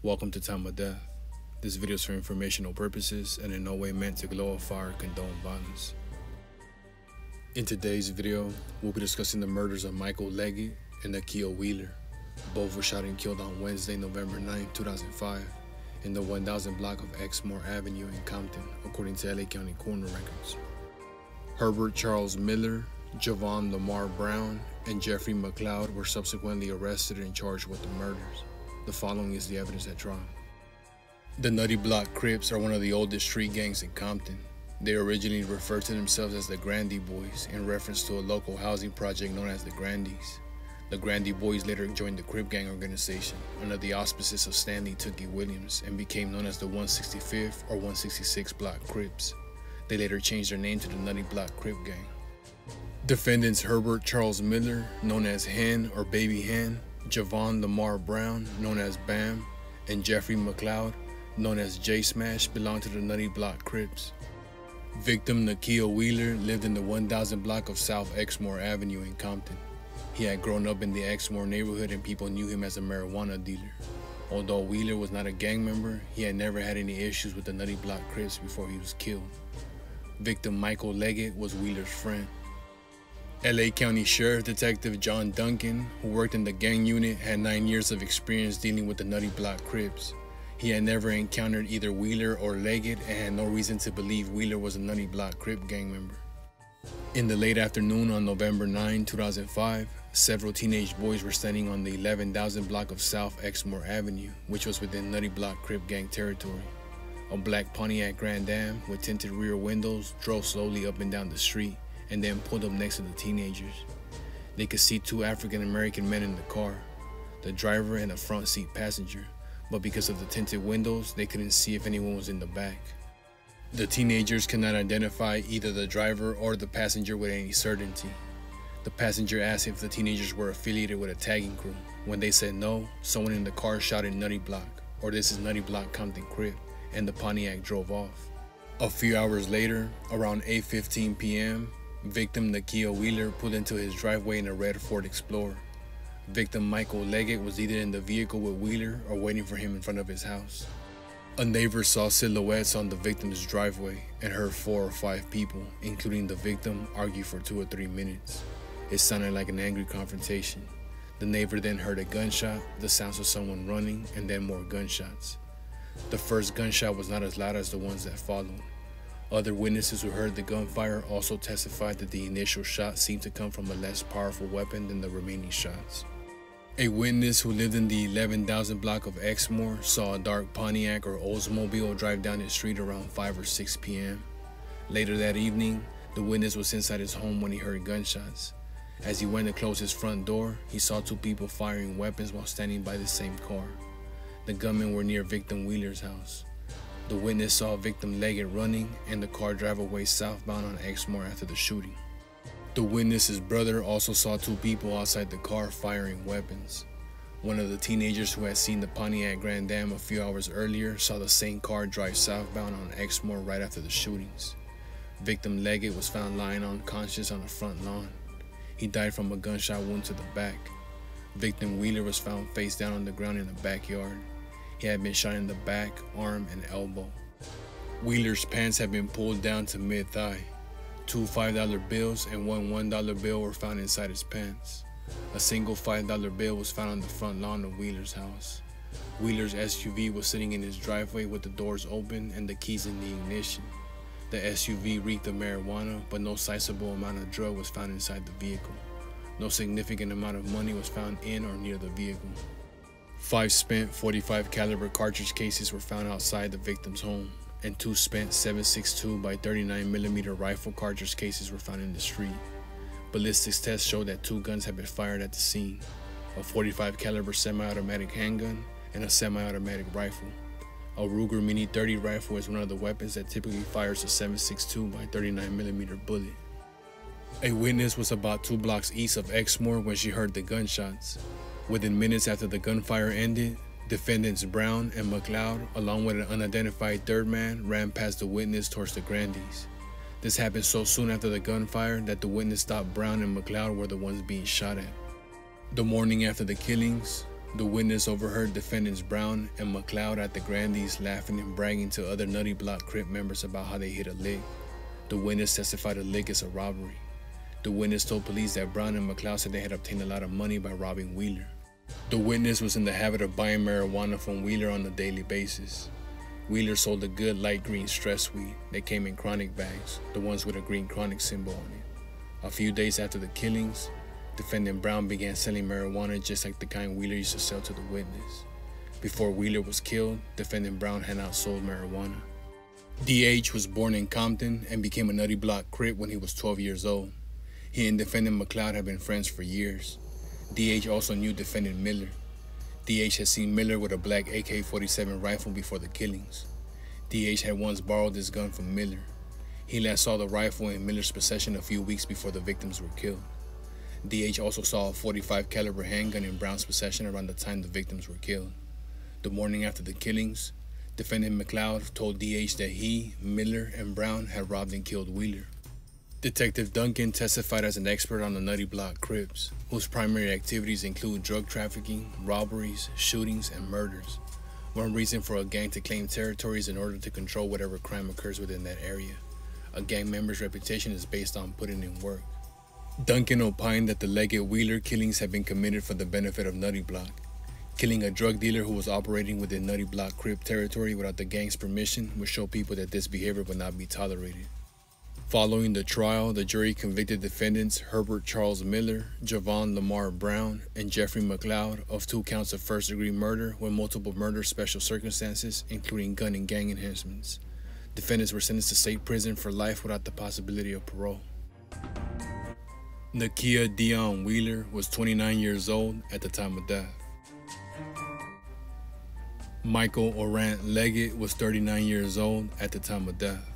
Welcome to Time of Death. This video is for informational purposes and in no way meant to glorify or condone violence. In today's video, we'll be discussing the murders of Michael Leggett and Nakia Wheeler. Both were shot and killed on Wednesday, November 9, 2005, in the 1000 block of Exmoor Avenue in Compton, according to LA County coroner records. Herbert Charles Miller, Javon Lamar Brown, and Jeffrey McLeod were subsequently arrested and charged with the murders. The following is the evidence at trial. The Nutty Block Crips are one of the oldest street gangs in Compton. They originally referred to themselves as the Grandy Boys in reference to a local housing project known as the Grandies. The Grandy Boys later joined the Crip Gang organization under the auspices of Stanley Tookie Williams and became known as the 165th or 166 Block Crips. They later changed their name to the Nutty Block Crip Gang. Defendants Herbert Charles Miller, known as Hen or Baby Hen, Javon Lamar Brown, known as Bam, and Jeffrey McLeod, known as J Smash, belonged to the Nutty Block Crips. Victim Nakia Wheeler lived in the 1000 block of South Exmoor Avenue in Compton. He had grown up in the Exmoor neighborhood and people knew him as a marijuana dealer. Although Wheeler was not a gang member, he had never had any issues with the Nutty Block Crips before he was killed. Victim Michael Leggett was Wheeler's friend. LA County Sheriff Detective John Duncan, who worked in the gang unit, had 9 years of experience dealing with the Nutty Block Crips. He had never encountered either Wheeler or Leggett and had no reason to believe Wheeler was a Nutty Block Crip gang member. In the late afternoon on November 9, 2005, several teenage boys were standing on the 11,000 block of South Exmoor Avenue, which was within Nutty Block Crip gang territory. A black Pontiac Grand Am with tinted rear windows drove slowly up and down the street and then pulled up next to the teenagers. They could see two African American men in the car, the driver and a front seat passenger, but because of the tinted windows, they couldn't see if anyone was in the back. The teenagers could not identify either the driver or the passenger with any certainty. The passenger asked if the teenagers were affiliated with a tagging crew. When they said no, someone in the car shouted Nutty Block, or this is Nutty Block Compton Crip, and the Pontiac drove off. A few hours later, around 8:15 p.m., victim Nakia Wheeler pulled into his driveway in a red Ford Explorer. Victim Michael Leggett was either in the vehicle with Wheeler or waiting for him in front of his house. A neighbor saw silhouettes on the victim's driveway and heard 4 or 5 people, including the victim, argue for 2 or 3 minutes. It sounded like an angry confrontation. The neighbor then heard a gunshot, the sounds of someone running, and then more gunshots. The first gunshot was not as loud as the ones that followed. Other witnesses who heard the gunfire also testified that the initial shot seemed to come from a less powerful weapon than the remaining shots. A witness who lived in the 11,000 block of Exmoor saw a dark Pontiac or Oldsmobile drive down the street around 5 or 6 p.m. Later that evening, the witness was inside his home when he heard gunshots. As he went to close his front door, he saw 2 people firing weapons while standing by the same car. The gunmen were near victim Wheeler's house. The witness saw victim Leggett running and the car drive away southbound on Exmoor after the shooting. The witness's brother also saw 2 people outside the car firing weapons. One of the teenagers who had seen the Pontiac Grand Am a few hours earlier saw the same car drive southbound on Exmoor right after the shootings. Victim Leggett was found lying unconscious on the front lawn. He died from a gunshot wound to the back. Victim Wheeler was found face down on the ground in the backyard. He had been shot in the back, arm, and elbow. Wheeler's pants had been pulled down to mid-thigh. 2 $5 bills and 1 $1 bill were found inside his pants. A single $5 bill was found on the front lawn of Wheeler's house. Wheeler's SUV was sitting in his driveway with the doors open and the keys in the ignition. The SUV reeked of marijuana, but no sizable amount of drug was found inside the vehicle. No significant amount of money was found in or near the vehicle. 5 spent .45 caliber cartridge cases were found outside the victim's home, and 2 spent 7.62 by 39mm rifle cartridge cases were found in the street. Ballistics tests showed that 2 guns had been fired at the scene, a .45 caliber semi-automatic handgun and a semi-automatic rifle. A Ruger Mini 30 rifle is one of the weapons that typically fires a 7.62 by 39mm bullet. A witness was about 2 blocks east of Exmoor when she heard the gunshots. Within minutes after the gunfire ended, defendants Brown and McLeod, along with an unidentified third man, ran past the witness towards the Grandies. This happened so soon after the gunfire that the witness thought Brown and McLeod were the ones being shot at. The morning after the killings, The witness overheard defendants Brown and McLeod at the Grandees laughing and bragging to other Nutty Block Crip members about how they hit a lick. The witness testified a lick is a robbery. The witness told police that Brown and McLeod said they had obtained a lot of money by robbing Wheeler. The witness was in the habit of buying marijuana from Wheeler on a daily basis. Wheeler sold a good light green stress weed that came in chronic bags, the ones with a green chronic symbol on it. A few days after the killings, defendant Brown began selling marijuana just like the kind Wheeler used to sell to the witness. Before Wheeler was killed, defendant Brown had outsold marijuana. DH was born in Compton and became a Nutty Block Crip when he was 12 years old. He and defendant McLeod had been friends for years. DH also knew defendant Miller. DH had seen Miller with a black AK-47 rifle before the killings. DH had once borrowed this gun from Miller. He last saw the rifle in Miller's possession a few weeks before the victims were killed. DH also saw a .45 caliber handgun in Brown's possession around the time the victims were killed. The morning after the killings, defendant McLeod told DH that he, Miller, and Brown had robbed and killed Wheeler. Detective Duncan testified as an expert on the Nutty Block Crips, whose primary activities include drug trafficking, robberies, shootings, and murders. One reason for a gang to claim territory is in order to control whatever crime occurs within that area. A gang member's reputation is based on putting in work. Duncan opined that the Leggett-Wheeler killings had been committed for the benefit of Nutty Block. Killing a drug dealer who was operating within Nutty Block Crip territory without the gang's permission would show people that this behavior would not be tolerated. Following the trial, the jury convicted defendants Herbert Charles Miller, Javon Lamar Brown, and Jeffrey McLeod of 2 counts of first-degree murder with multiple murder special circumstances, including gun and gang enhancements. Defendants were sentenced to state prison for life without the possibility of parole. Nakia Dion Wheeler was 29 years old at the time of death. Michael Orant Leggett was 39 years old at the time of death.